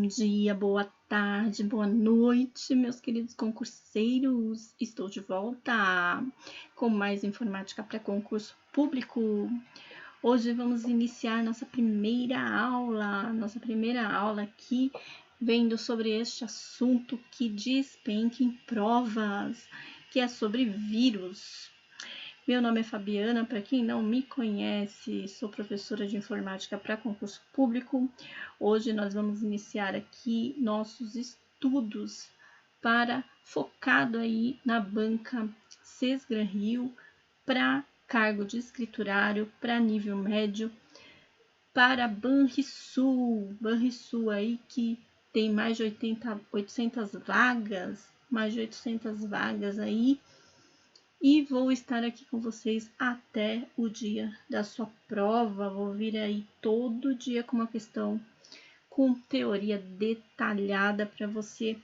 dia, boa tarde, boa noite, meus queridos concurseiros. Estou de volta com mais informática para concurso público. Hoje vamos iniciar nossa primeira aula aqui, vendo sobre este assunto que despenca em provas, que é sobre vírus. Meu nome é Fabiana, para quem não me conhece, sou professora de informática para concurso público. Hoje nós vamos iniciar aqui nossos estudos focado aí na banca Sesgran-Rio para cargo de escriturário, para nível médio, para Banrisul aí que tem mais de 800 vagas aí. E vou estar aqui com vocês até o dia da sua prova. Vou vir aí todo dia com uma questão com teoria detalhada para você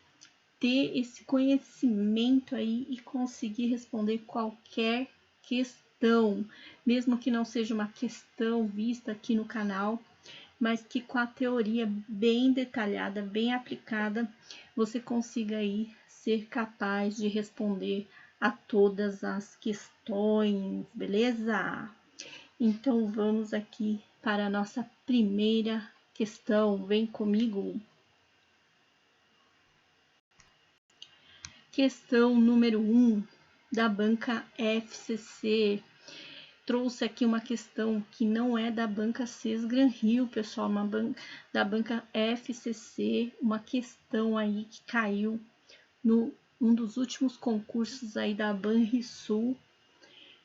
ter esse conhecimento aí e conseguir responder qualquer questão, mesmo que não seja uma questão vista aqui no canal, mas que com a teoria bem detalhada, bem aplicada, você consiga aí ser capaz de responder a todas as questões, beleza? Então vamos aqui para a nossa primeira questão, vem comigo. Questão número 1 da banca FCC. Trouxe aqui uma questão que não é da banca Sesgran-Rio, pessoal, da banca FCC, uma questão aí que caiu no um dos últimos concursos aí da Banrisul,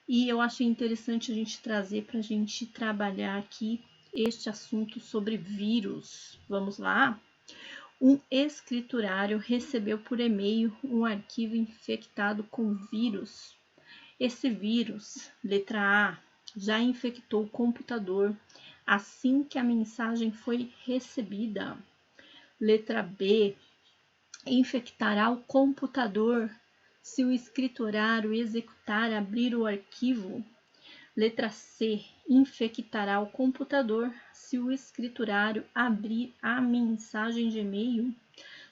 e eu achei interessante a gente trazer para a gente trabalhar aqui este assunto sobre vírus. Vamos lá? Um escriturário recebeu por e-mail um arquivo infectado com vírus. Esse vírus, letra A, já infectou o computador assim que a mensagem foi recebida. Letra B, infectará o computador se o escriturário executar abrir o arquivo. Letra C, infectará o computador se o escriturário abrir a mensagem de e-mail.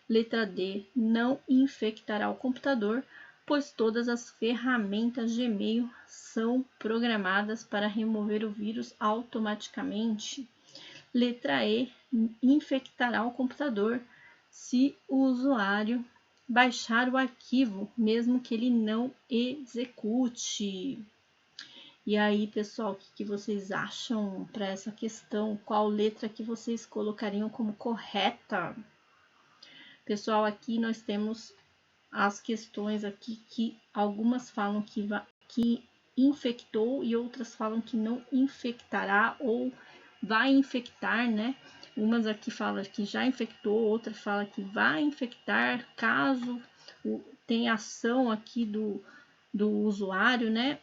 Letra D, não infectará o computador, pois todas as ferramentas de e-mail são programadas para remover o vírus automaticamente. Letra E, infectará o computador se o usuário baixar o arquivo, mesmo que ele não execute. E aí, pessoal, o que vocês acham para essa questão? Qual letra que vocês colocariam como correta? Pessoal, aqui nós temos as questões aqui que algumas falam que infectou e outras falam que não infectará ou vai infectar, né? Umas aqui falam que já infectou, outra fala que vai infectar caso tenha ação aqui do usuário, né?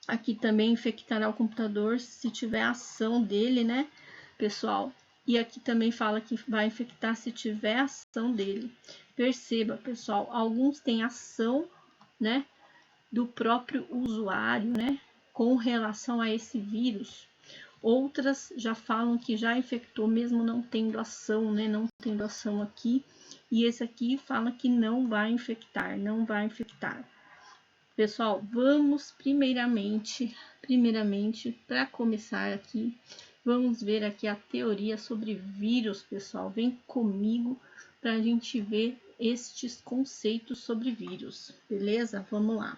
Aqui também infectará o computador se tiver ação dele, né, pessoal? E aqui também fala que vai infectar se tiver ação dele. Perceba, pessoal, alguns têm ação, né, do próprio usuário, né, com relação a esse vírus. Outras já falam que já infectou mesmo não tendo ação, né, não tendo ação aqui. E esse aqui fala que não vai infectar, não vai infectar. Pessoal, vamos primeiramente, para começar aqui, vamos ver aqui a teoria sobre vírus, pessoal. Vem comigo para a gente ver estes conceitos sobre vírus, beleza? Vamos lá.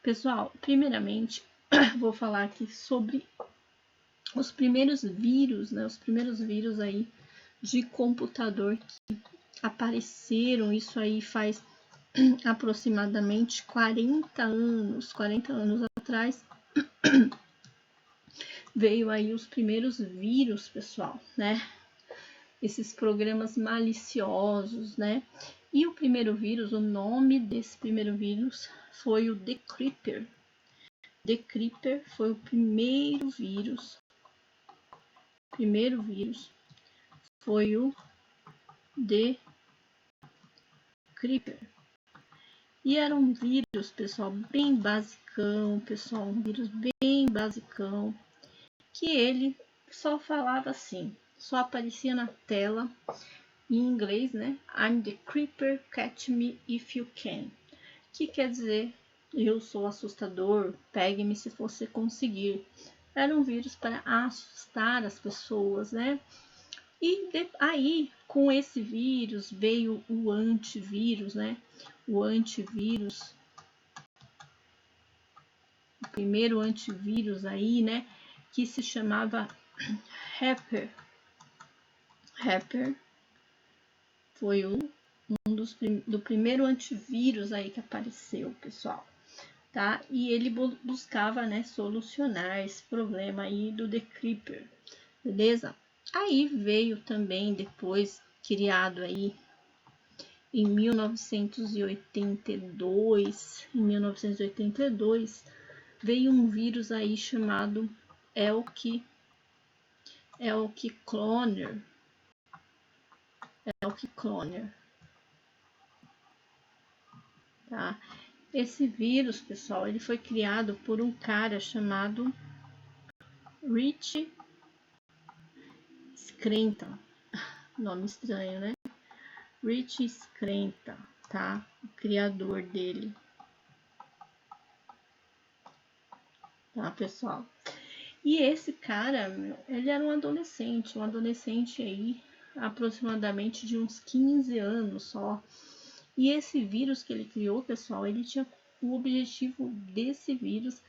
Pessoal, primeiramente, vou falar aqui sobre os primeiros vírus, né? Os primeiros vírus aí de computador que apareceram, isso aí faz aproximadamente 40 anos atrás, veio aí os primeiros vírus, pessoal, né? Esses programas maliciosos, né? E o primeiro vírus, o nome desse primeiro vírus foi o Decrypter. Decrypter foi o primeiro vírus. Primeiro vírus foi o Decrypter. E era um vírus, pessoal, bem basicão, pessoal, um vírus bem basicão, que ele só falava assim, só aparecia na tela em inglês, né? I'm the creeper, catch me if you can. Que quer dizer, eu sou assustador, pegue-me se você conseguir. Era um vírus para assustar as pessoas, né? E aí, com esse vírus, veio o antivírus, né? O antivírus, o primeiro antivírus aí, né? Que se chamava Happer. Happer foi do primeiro antivírus aí que apareceu, pessoal, tá? E ele buscava, né, solucionar esse problema aí do The Creeper, beleza? Aí veio também depois, criado aí em 1982, veio um vírus aí chamado Elk Cloner, tá? Esse vírus, pessoal, ele foi criado por um cara chamado Rich Scranton, nome estranho, né? Rich Scranton, tá? O criador dele, tá, pessoal? E esse cara, ele era um adolescente aí, aproximadamente de uns 15 anos só. E esse vírus que ele criou, pessoal, ele tinha o objetivo desse vírus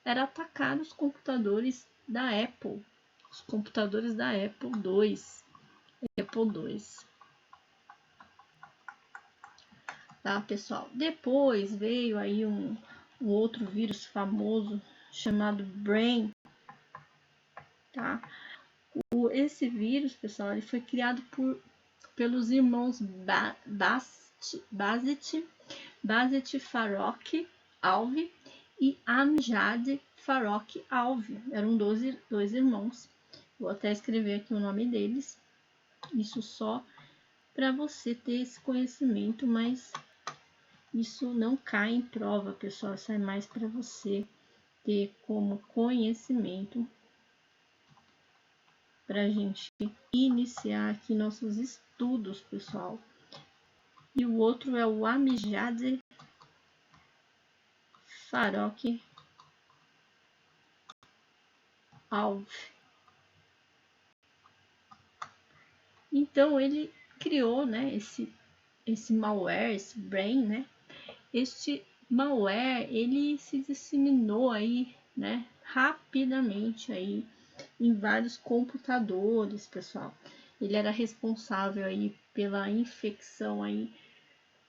era atacar os computadores da Apple, os computadores da Apple II. Tá, pessoal? Depois veio aí um outro vírus famoso chamado Brain, tá? Esse vírus, pessoal, ele foi criado pelos irmãos Basit Farokh Alvi e Amjad Farokh Alvi. Eram dois irmãos. Vou até escrever aqui o nome deles. Isso só para você ter esse conhecimento, mas isso não cai em prova, pessoal. Isso é mais para você ter como conhecimento para a gente iniciar aqui nossos estudos, pessoal. E o outro é o Amjad Farokh Alvi. Então ele criou, né, esse malware, esse Brain, né? Este malware ele se disseminou aí, né, rapidamente aí em vários computadores, pessoal. Ele era responsável aí pela infecção aí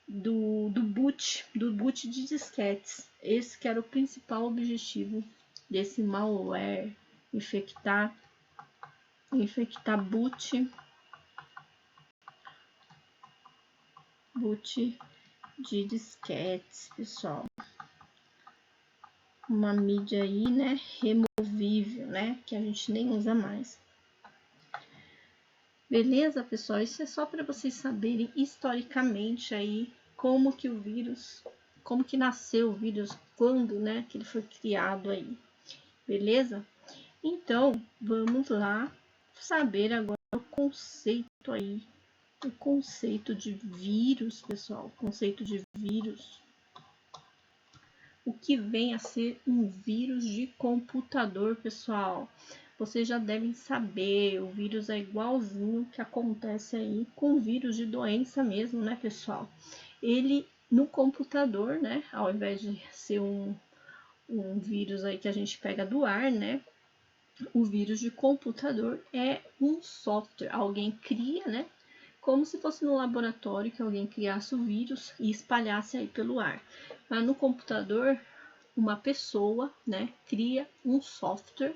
do boot de disquetes. Esse que era o principal objetivo desse malware, infectar boot de disquetes, pessoal. Uma mídia aí, né, removível, né, que a gente nem usa mais. Beleza, pessoal? Isso é só para vocês saberem historicamente aí como que o vírus, como que nasceu o vírus, quando, né, que ele foi criado aí. Beleza? Então, vamos lá saber agora o conceito aí, o conceito de vírus, pessoal, o conceito de vírus. O que vem a ser um vírus de computador, pessoal? Vocês já devem saber, o vírus é igualzinho que acontece aí com o vírus de doença mesmo, né, pessoal? Ele, no computador, né, ao invés de ser um vírus aí que a gente pega do ar, né, o vírus de computador é um software, alguém cria, né, como se fosse no laboratório que alguém criasse o vírus e espalhasse aí pelo ar. Mas no computador, uma pessoa, né, cria um software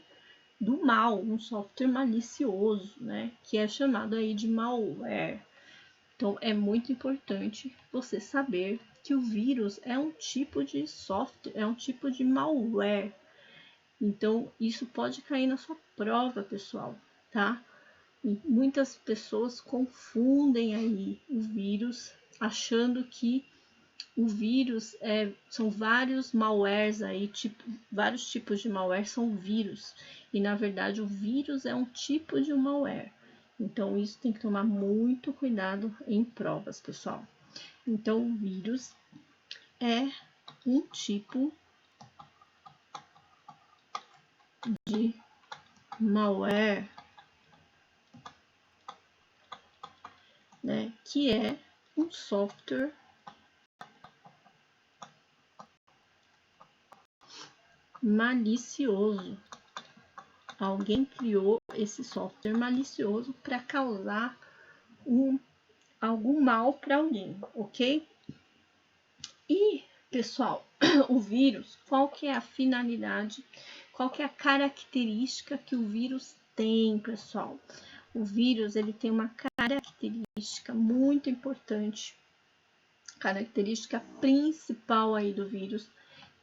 do mal, um software malicioso, né, que é chamado aí de malware. Então é muito importante você saber que o vírus é um tipo de software, é um tipo de malware. Então isso pode cair na sua prova, pessoal, tá? E muitas pessoas confundem aí o vírus, achando que o vírus são vários malwares aí, vários tipos de malware são vírus. E na verdade o vírus é um tipo de malware. Então, isso tem que tomar muito cuidado em provas, pessoal. Então, o vírus é um tipo de malware, né, que é um software malicioso. Alguém criou esse software malicioso para causar algum mal para alguém, ok? E, pessoal, o vírus, qual que é a finalidade, qual que é a característica que o vírus tem, pessoal? O vírus, ele tem uma característica muito importante, característica principal aí do vírus,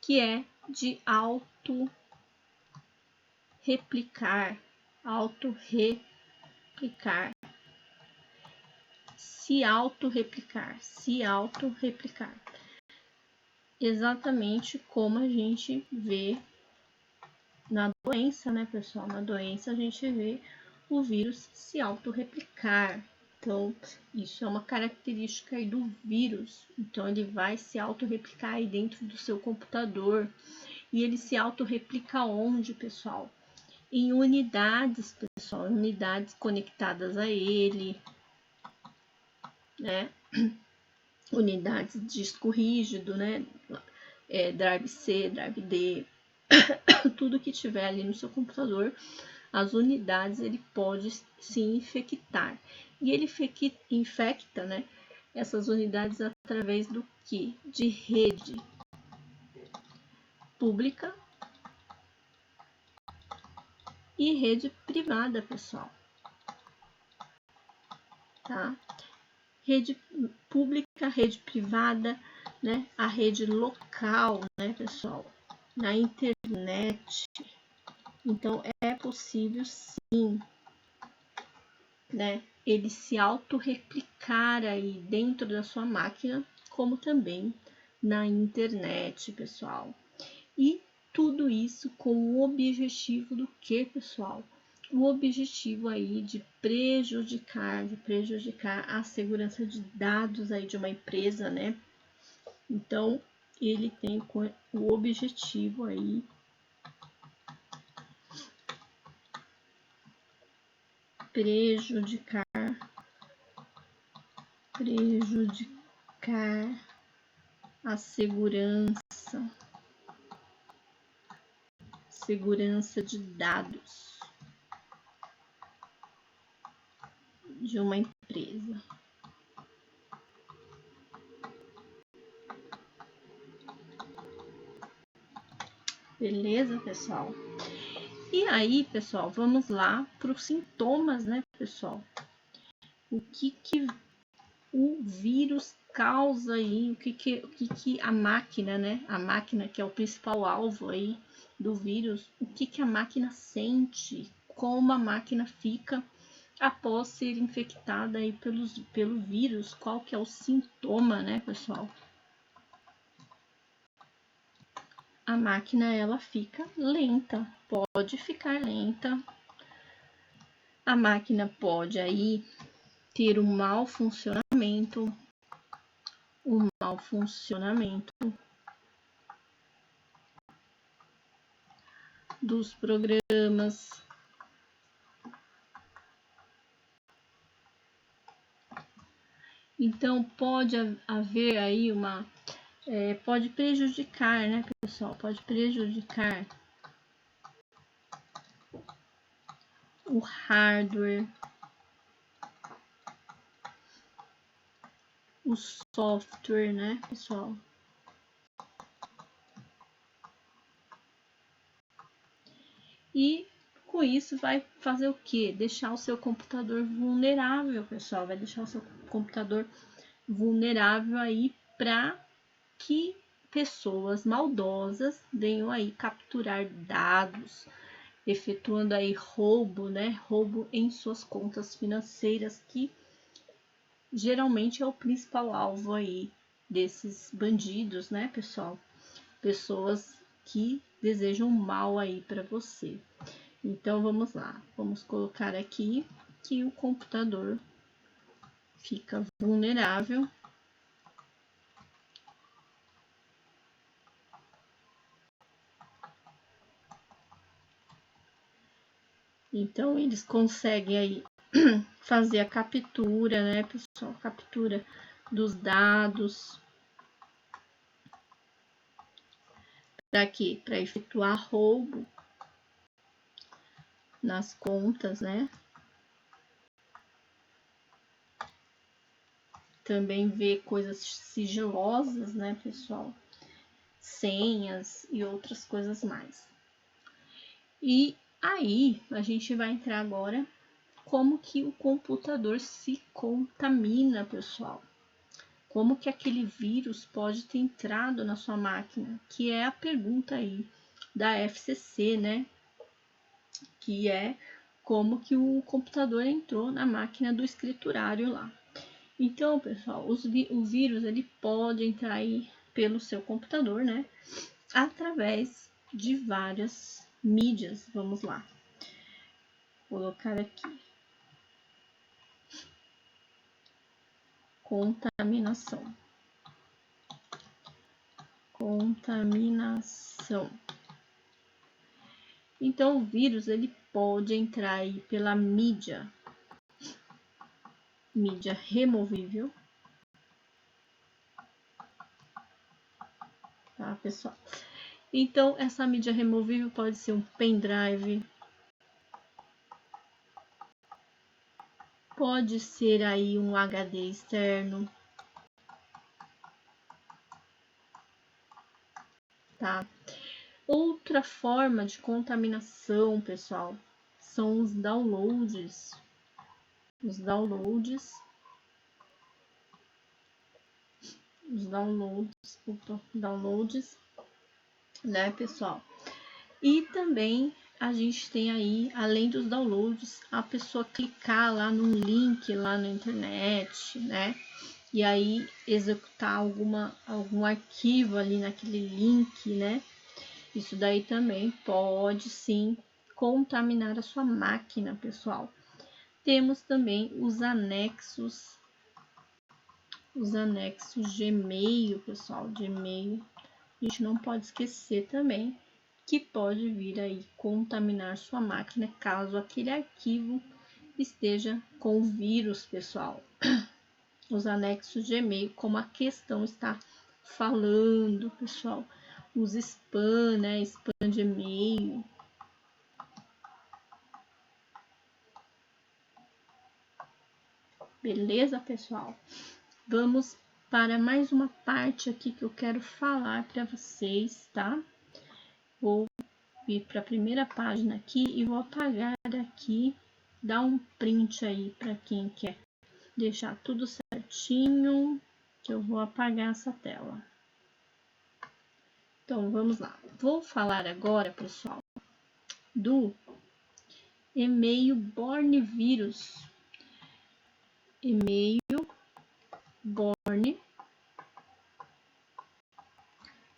que é de auto-replicar, se auto-replicar. Exatamente como a gente vê na doença, né, pessoal? Na doença a gente vê o vírus se auto-replicar. Então, isso é uma característica aí do vírus. Então, ele vai se auto-replicar aí dentro do seu computador. E ele se auto-replica onde, pessoal? Em unidades, pessoal, em unidades conectadas a ele, né? Unidades de disco rígido, né? Drive C, Drive D, tudo que tiver ali no seu computador, as unidades ele pode se infectar. E ele infecta, né, essas unidades através do que? De rede pública e rede privada, pessoal. Tá? Rede pública, rede privada, né? A rede local, né, pessoal? Na internet. Então, é possível sim, né, ele se auto-replicar aí dentro da sua máquina, como também na internet, pessoal. E tudo isso com o objetivo do que, pessoal? O objetivo aí de prejudicar a segurança de dados aí de uma empresa, né? Então, ele tem o objetivo aí prejudicar a segurança de dados de uma empresa. Beleza, pessoal? E aí, pessoal, vamos lá para os sintomas, né, pessoal? O que o vírus causa aí, o que a máquina, né? A máquina que é o principal alvo aí do vírus, o que a máquina sente, como a máquina fica após ser infectada aí pelo vírus, qual que é o sintoma, né, pessoal? A máquina, ela fica lenta, pode ficar lenta. A máquina pode aí ter um mau funcionamento dos programas. Então, pode haver aí pode prejudicar, né, pessoal? Pode prejudicar o hardware, o software, né, pessoal? E com isso vai fazer o quê? Deixar o seu computador vulnerável, pessoal. Vai deixar o seu computador vulnerável aí para que pessoas maldosas venham aí capturar dados, efetuando aí roubo, né? Roubo em suas contas financeiras, que geralmente é o principal alvo aí desses bandidos, né, pessoal? Pessoas que desejam mal aí para você. Então, vamos lá. Vamos colocar aqui que o computador fica vulnerável. Então, eles conseguem aí fazer a captura, né, pessoal? Captura dos dados. Para quê? Para efetuar roubo nas contas, né? Também ver coisas sigilosas, né, pessoal? Senhas e outras coisas mais. E aí, a gente vai entrar agora como que o computador se contamina, pessoal. Como que aquele vírus pode ter entrado na sua máquina? Que é a pergunta aí da FCC, né? Que é como que o computador entrou na máquina do escriturário lá. Então, pessoal, o vírus ele pode entrar aí pelo seu computador, né? Através de várias mídias. Vamos lá. Vou colocar aqui. Contaminação. Contaminação. Então, o vírus ele pode entrar aí pela mídia removível, tá, pessoal? Então, essa mídia removível pode ser um pendrive, pode ser aí um HD externo, tá? Outra forma de contaminação, pessoal, são os downloads. Os downloads, né, pessoal? E também a gente tem aí, além dos downloads, a pessoa clicar lá num link lá na internet, né? E aí executar algum arquivo ali naquele link, né? Isso daí também pode sim contaminar a sua máquina, pessoal. Temos também os anexos Gmail, pessoal, Gmail. A gente não pode esquecer também que pode vir aí contaminar sua máquina caso aquele arquivo esteja com vírus, pessoal. Os anexos Gmail, como a questão está falando, pessoal, os spam, né, spam de e-mail. Beleza, pessoal? Vamos para mais uma parte aqui que eu quero falar para vocês, tá? Vou vir para a primeira página aqui e vou apagar aqui, dar um print aí para quem quer deixar tudo certinho, que eu vou apagar essa tela. Então, vamos lá. Vou falar agora, pessoal, do e-mail Born Vírus. E-mail Born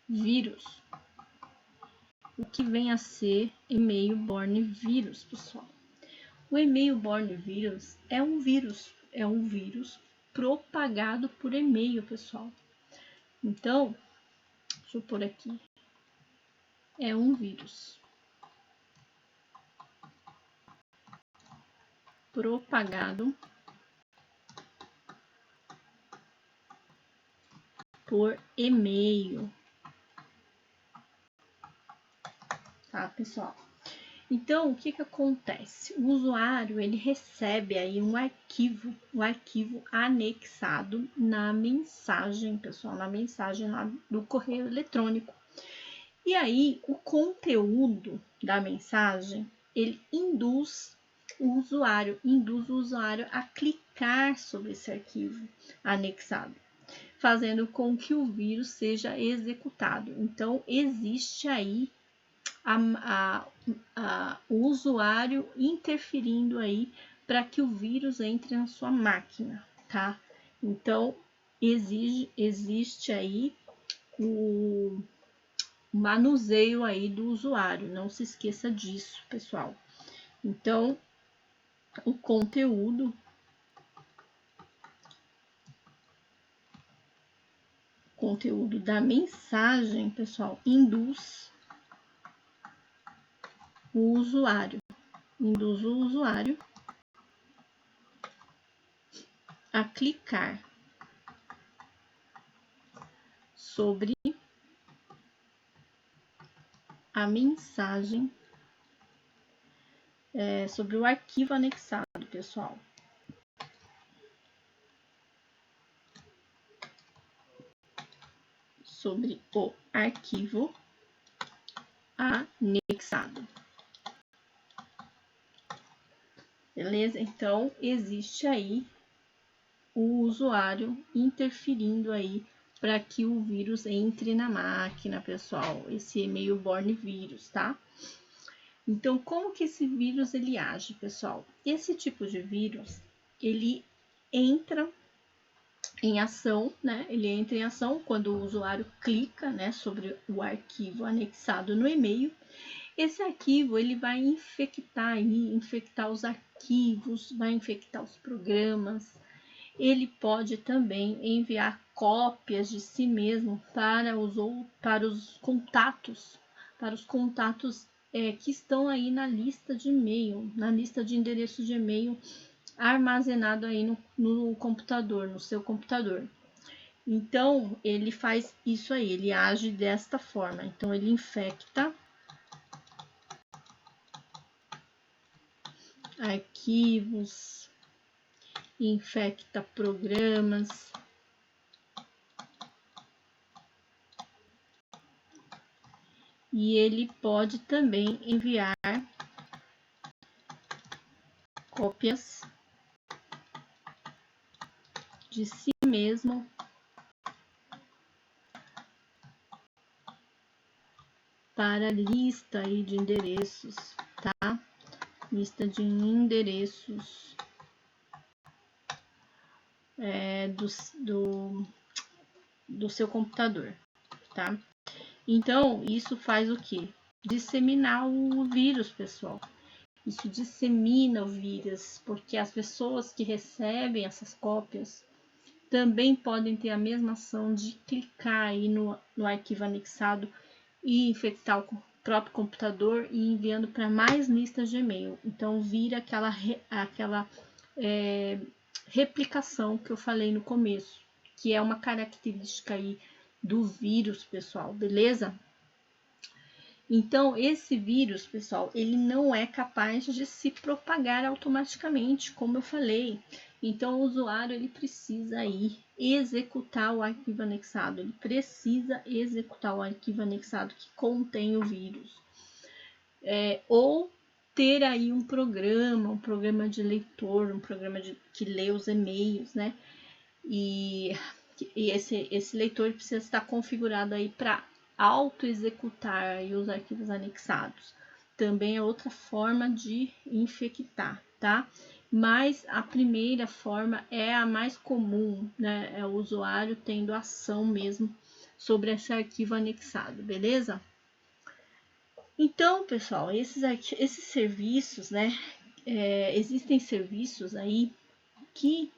Vírus. O que vem a ser e-mail Born Vírus, pessoal? O e-mail Born Vírus é um vírus propagado por e-mail, pessoal. Então, deixa eu pôr aqui. É um vírus propagado por e-mail. Tá, pessoal? Então, o que que acontece? O usuário, ele recebe aí um arquivo anexado na mensagem, pessoal, na mensagem lá do correio eletrônico. E aí, o conteúdo da mensagem, ele induz o usuário a clicar sobre esse arquivo anexado, fazendo com que o vírus seja executado. Então, existe aí o usuário interferindo aí para que o vírus entre na sua máquina, tá? Então, existe aí o manuseio aí do usuário, não se esqueça disso, pessoal. Então, o conteúdo da mensagem, pessoal, induz o usuário a clicar sobre a mensagem, sobre o arquivo anexado, pessoal. Sobre o arquivo anexado. Beleza? Então, existe aí o usuário interferindo aí para que o vírus entre na máquina, pessoal. Esse e-mail-borne vírus, tá? Então, como que esse vírus ele age, pessoal? Esse tipo de vírus, ele entra em ação, né? Ele entra em ação quando o usuário clica, né, sobre o arquivo anexado no e-mail. Esse arquivo ele vai infectar os arquivos, vai infectar os programas. Ele pode também enviar cópias de si mesmo para os contatos, que estão aí na lista de e-mail, na lista de endereços de e-mail armazenado aí no computador, no seu computador. Então, ele faz isso aí, ele age desta forma. Então, ele infecta arquivos, infecta programas, e ele pode também enviar cópias de si mesmo para a lista aí de endereços, tá? Lista de endereços do seu computador, tá? Então, isso faz o quê? Disseminar o vírus, pessoal. Isso dissemina o vírus, porque as pessoas que recebem essas cópias também podem ter a mesma ação de clicar aí no arquivo anexado e infectar o próprio computador e enviando para mais listas de e-mail. Então, vira aquela replicação que eu falei no começo, que é uma característica aí do vírus, pessoal, beleza? Então, esse vírus, pessoal, ele não é capaz de se propagar automaticamente, como eu falei. Então, o usuário ele precisa aí executar o arquivo anexado, ele precisa executar o arquivo anexado que contém o vírus. Ou ter aí um programa de leitor, um programa que lê os e-mails, né? E esse leitor precisa estar configurado aí para auto-executar os arquivos anexados. Também é outra forma de infectar, tá? Mas a primeira forma é a mais comum, né? É o usuário tendo ação mesmo sobre esse arquivo anexado, beleza? Então, pessoal, esses serviços, né? Existem serviços aí que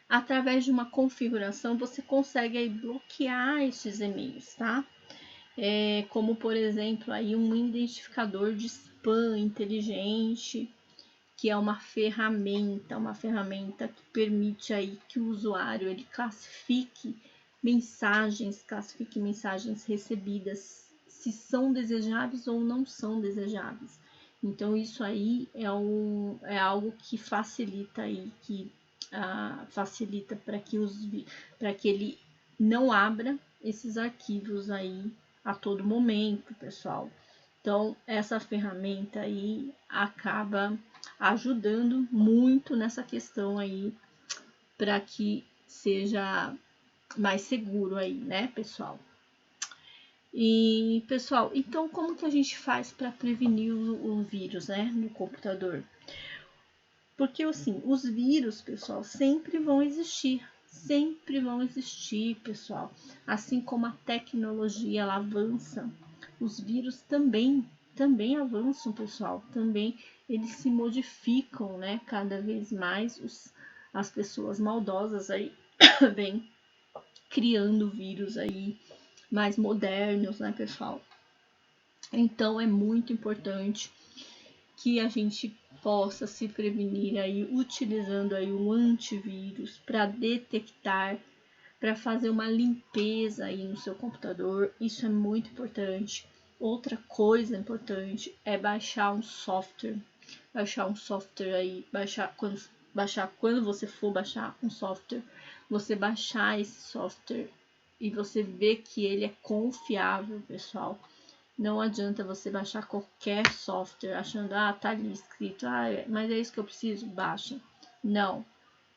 através de uma configuração você consegue aí bloquear esses e-mails, tá? Como por exemplo aí um identificador de spam inteligente, que é uma ferramenta que permite aí que o usuário ele classifique mensagens recebidas, se são desejáveis ou não são desejáveis. Então isso aí é algo que facilita aí, facilita para que ele não abra esses arquivos aí a todo momento, pessoal. Então, essa ferramenta aí acaba ajudando muito nessa questão aí para que seja mais seguro aí, né, pessoal? E, pessoal, então como que a gente faz para prevenir o vírus, né, no computador? Porque, assim, os vírus, pessoal, sempre vão existir, pessoal. Assim como a tecnologia ela avança, os vírus também também avançam, pessoal, também eles se modificam, né? Cada vez mais as pessoas maldosas aí vêm criando vírus aí mais modernos, né, pessoal? Então é muito importante que a gente possa se prevenir aí utilizando aí um antivírus para detectar, para fazer uma limpeza aí no seu computador. Isso é muito importante. Outra coisa importante é baixar um software. Quando você for baixar um software, você baixar esse software e você ver que ele é confiável, pessoal. Não adianta você baixar qualquer software achando, tá ali escrito, mas é isso que eu preciso, baixa. Não.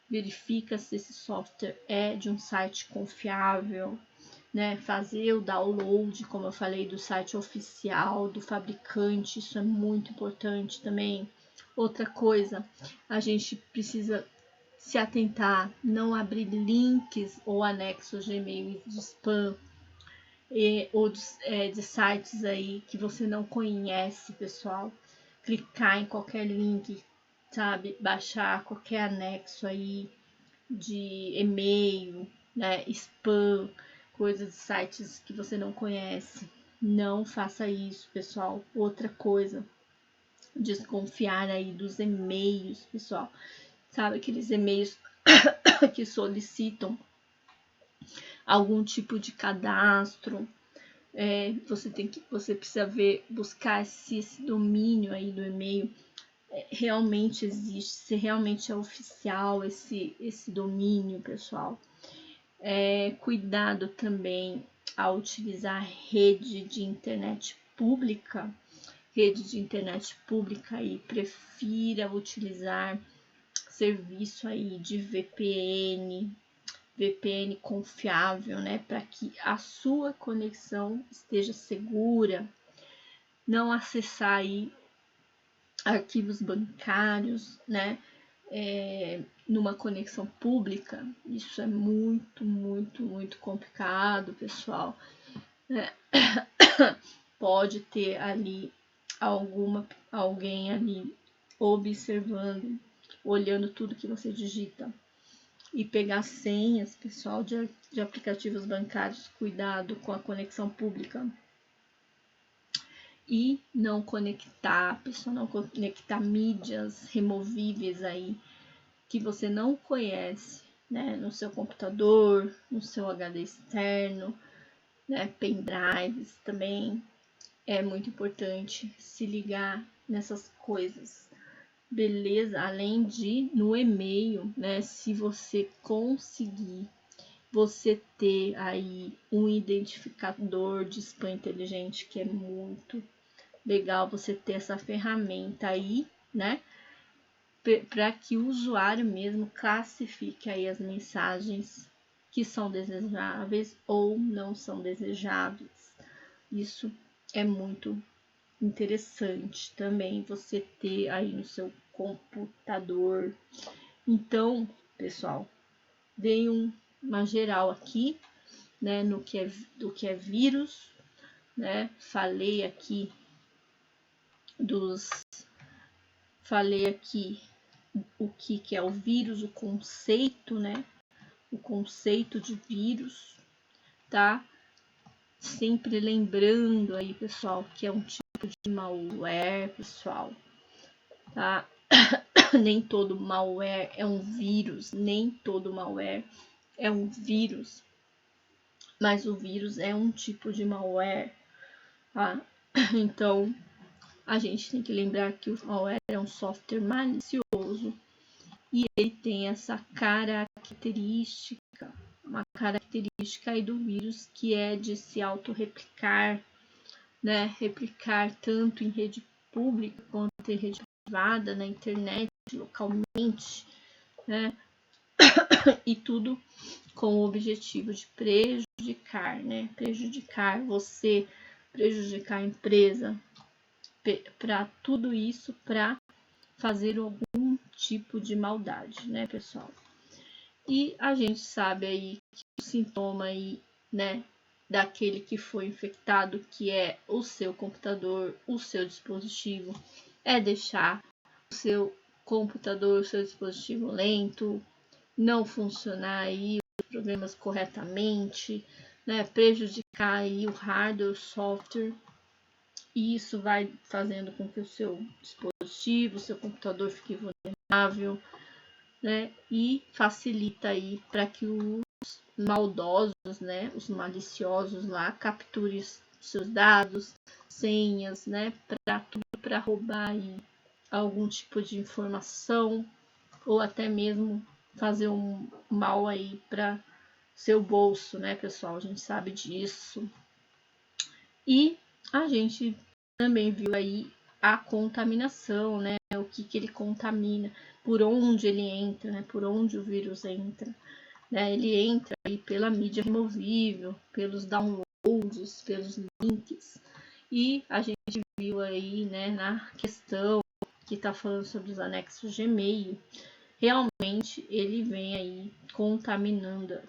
Verifica se esse software é de um site confiável, né? Fazer o download, como eu falei, do site oficial, do fabricante, isso é muito importante também. Outra coisa, a gente precisa se atentar, não abrir links ou anexos de e-mails de spam, ou de sites aí que você não conhece, pessoal. Clicar em qualquer link, sabe? Baixar qualquer anexo aí de e-mail, né? Spam, coisas de sites que você não conhece. Não faça isso, pessoal. Outra coisa, desconfiar aí dos e-mails, pessoal. Sabe aqueles e-mails que solicitam algum tipo de cadastro? Você precisa buscar se esse domínio aí do e-mail realmente existe, se realmente é oficial esse domínio, pessoal. Cuidado também ao utilizar rede de internet pública. Aí, prefira utilizar serviço aí de VPN confiável, né, para que a sua conexão esteja segura. Não acessar aí arquivos bancários, né, numa conexão pública. Isso é muito, muito, muito complicado, pessoal. Pode ter ali alguém ali observando, olhando tudo que você digita. E pegar senhas, pessoal, de aplicativos bancários. Cuidado com a conexão pública. E não conectar, pessoal, não conectar mídias removíveis aí que você não conhece, né, no seu computador, no seu HD externo, né, pendrives também. É muito importante se ligar nessas coisas. Beleza? Além de no e-mail, né, se você conseguir você ter aí um identificador de spam inteligente, que é muito legal você ter essa ferramenta aí, né? Para que o usuário mesmo classifique aí as mensagens que são desejáveis ou não são desejáveis. Isso é muito interessante também você ter aí no seu computador. Então, pessoal, dei uma geral aqui, né, do que é vírus, né? Falei aqui o que é o vírus, o conceito, né? O conceito de vírus, tá? Sempre lembrando aí, pessoal, que é um tipo de malware, pessoal, tá? Nem todo malware é um vírus, mas o vírus é um tipo de malware, tá? Então, a gente tem que lembrar que o malware é um software malicioso e ele tem essa característica, uma característica aí do vírus, que é de se autorreplicar, né? Replicar tanto em rede pública quanto em rede privada, na internet, localmente, né? E tudo com o objetivo de prejudicar, né? Prejudicar você, prejudicar a empresa, para tudo isso, para fazer algum tipo de maldade, né, pessoal? E a gente sabe aí que o sintoma aí, né, daquele que foi infectado, que é o seu computador, o seu dispositivo, é deixar o seu computador, o seu dispositivo lento, não funcionar aí os programas corretamente, né, prejudicar aí o hardware, o software, e isso vai fazendo com que o seu dispositivo, o seu computador fique vulnerável, né, e facilita aí para que os maldosos, né, os maliciosos lá capturem seus dados, senhas, né, para roubar aí algum tipo de informação ou até mesmo fazer um mal aí para seu bolso, né, pessoal? A gente sabe disso. E a gente também viu aí a contaminação, né? O que ele contamina, por onde ele entra, né? Por onde o vírus entra, né? Ele entra aí pela mídia removível, pelos downloads, pelos links. E a gente viu aí, né, na questão que está falando sobre os anexos Gmail, realmente ele vem aí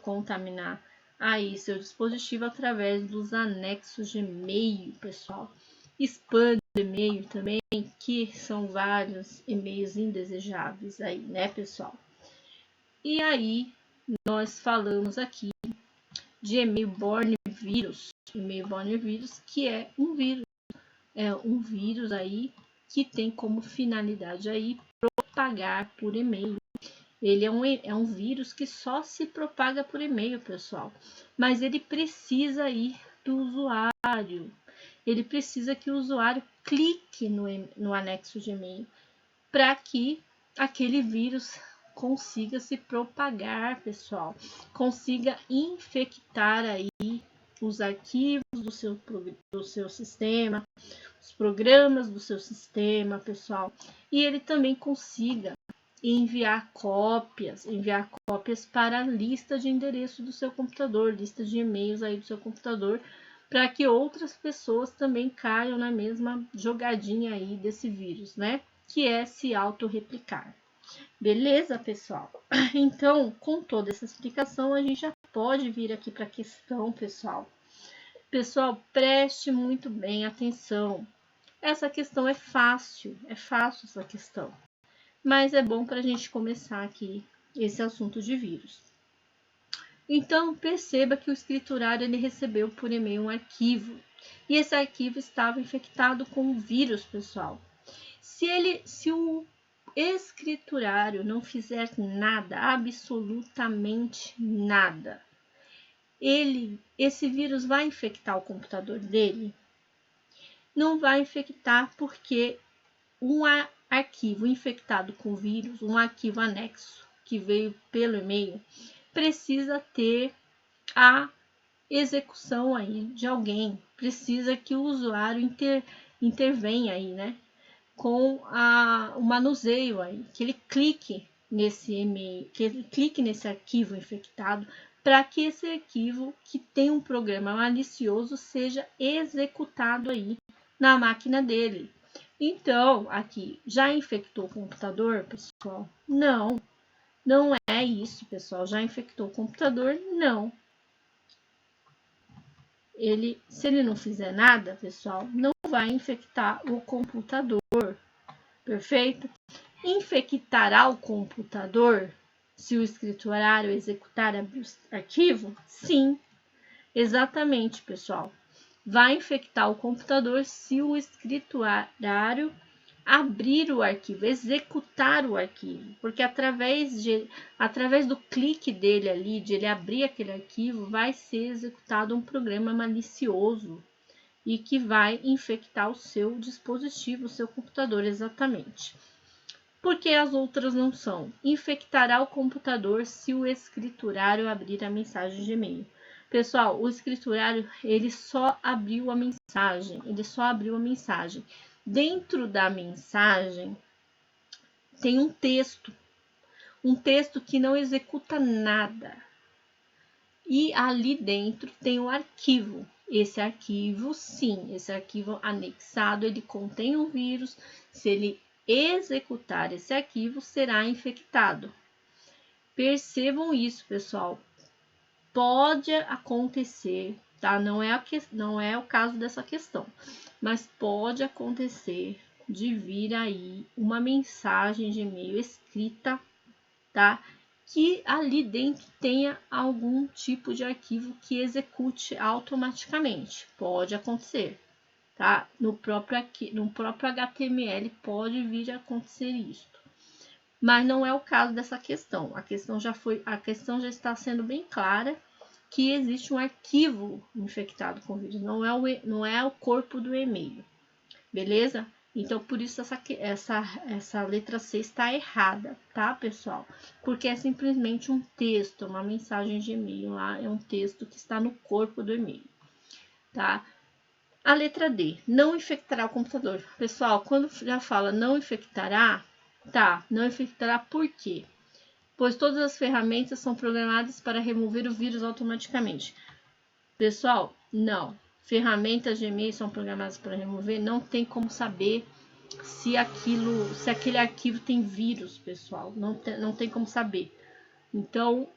contaminar aí seu dispositivo através dos anexos de e-mail, pessoal. Spam de e-mail também, que são vários e-mails indesejáveis aí, né, pessoal? E aí nós falamos aqui de e-mail-borne vírus, e-mail-borne vírus, que é um vírus aí que tem como finalidade aí propagar por e-mail. Ele é um vírus que só se propaga por e-mail, pessoal. Mas ele precisa ir do usuário. Ele precisa que o usuário clique no anexo de e-mail para que aquele vírus consiga se propagar, pessoal. Consiga infectar aí os arquivos do seu sistema, os programas do seu sistema, pessoal. E ele também consiga enviar cópias para a lista de endereço do seu computador, lista de e-mails aí do seu computador, para que outras pessoas também caiam na mesma jogadinha aí desse vírus, né? Que é se autorreplicar. Beleza, pessoal? Então, com toda essa explicação, a gente já pode vir aqui para a questão, pessoal. Pessoal, preste muito bem atenção. Essa questão é fácil essa questão. Mas é bom para a gente começar aqui esse assunto de vírus. Então, perceba que o escriturário ele recebeu por e-mail um arquivo, e esse arquivo estava infectado com o vírus, pessoal. Se o escriturário não fizer nada, absolutamente nada, esse vírus vai infectar o computador dele? Não vai infectar porque um arquivo infectado com vírus, um arquivo anexo que veio pelo e-mail, precisa ter a execução aí de alguém, precisa que o usuário intervenha aí, né, com o manuseio aí, que ele clique nesse e-mail, que ele clique nesse arquivo infectado, para que esse arquivo que tem um programa malicioso seja executado aí na máquina dele. Então, aqui, já infectou o computador, pessoal? Não, não é isso, pessoal. Já infectou o computador? Não. Se ele não fizer nada, pessoal, não vai infectar o computador. Perfeito? Infectará o computador se o escriturário executar o arquivo? Sim, exatamente, pessoal. Vai infectar o computador se o escriturário abrir o arquivo, executar o arquivo, porque através do clique dele ali, de ele abrir aquele arquivo, vai ser executado um programa malicioso e que vai infectar o seu dispositivo, o seu computador, exatamente. Porque as outras não são. Infectará o computador se o escriturário abrir a mensagem de e-mail. Pessoal, o escriturário, ele só abriu a mensagem. Dentro da mensagem tem um texto que não executa nada. E ali dentro tem o arquivo. Esse arquivo, sim, esse arquivo anexado, ele contém um vírus. Se ele executar esse arquivo, será infectado. Percebam isso, pessoal. Pode acontecer tá? Não é o caso dessa questão, mas pode acontecer de vir aí uma mensagem de e-mail escrita, tá? Que ali dentro tenha algum tipo de arquivo que execute automaticamente. Pode acontecer, tá? No próprio HTML pode vir a acontecer isso. Mas não é o caso dessa questão. A questão já está sendo bem clara que existe um arquivo infectado com vírus, não é o corpo do e-mail, beleza? Então, por isso essa letra C está errada, tá, pessoal? Porque é simplesmente um texto, uma mensagem de e-mail lá, é um texto que está no corpo do e-mail, tá? A letra D, não infectará o computador. Pessoal, quando já fala não infectará, tá, não infectará por quê? Pois todas as ferramentas são programadas para remover o vírus automaticamente. Pessoal, não. Ferramentas de e-mail são programadas para remover, não tem como saber se aquele arquivo tem vírus, pessoal. Não tem como saber. Então,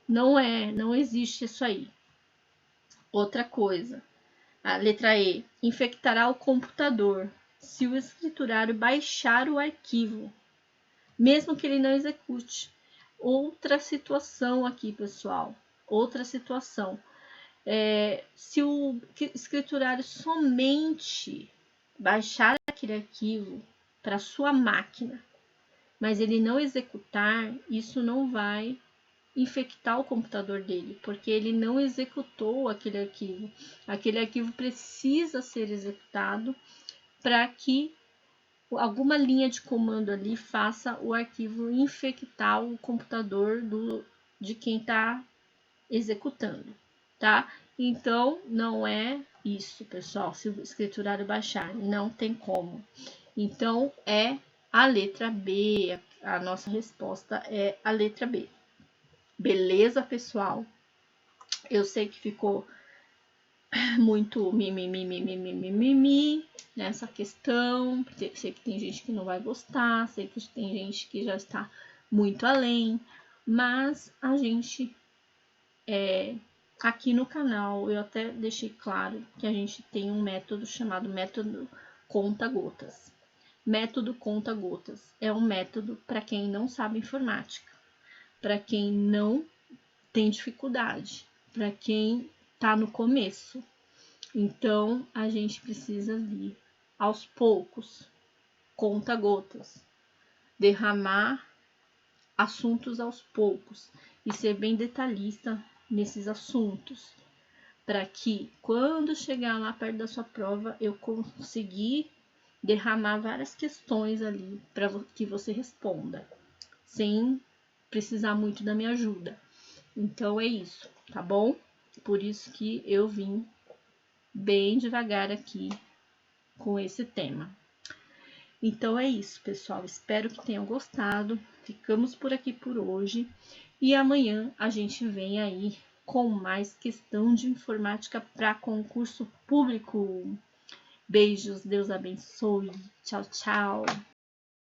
não existe isso aí. Outra coisa, a letra E, infectará o computador se o escriturário baixar o arquivo, mesmo que ele não execute. Outra situação aqui, pessoal. Outra situação. Se o escriturário somente baixar aquele arquivo para sua máquina, mas ele não executar, isso não vai infectar o computador dele, porque ele não executou aquele arquivo. Aquele arquivo precisa ser executado para que alguma linha de comando ali faça o arquivo infectar o computador de quem está executando, tá? Então, não é isso, pessoal. Se o escriturário baixar, não tem como. Então, é a letra B. A nossa resposta é a letra B. Beleza, pessoal? Eu sei que ficou muito mimimi nessa questão. Sei que tem gente que não vai gostar, sei que tem gente que já está muito além, mas a gente aqui no canal eu até deixei claro que a gente tem um método chamado método conta-gotas. Método conta-gotas é um método para quem não sabe informática, para quem não tem dificuldade, para quem está no começo. Então, a gente precisa vir aos poucos, conta-gotas, derramar assuntos aos poucos e ser bem detalhista nesses assuntos, para que quando chegar lá perto da sua prova eu conseguir derramar várias questões ali para que você responda, sem precisar muito da minha ajuda. Então é isso, tá bom? Por isso que eu vim bem devagar aqui com esse tema. Então é isso, pessoal. Espero que tenham gostado. Ficamos por aqui por hoje. E amanhã a gente vem aí com mais questão de informática para concurso público. Beijos, Deus abençoe. Tchau, tchau.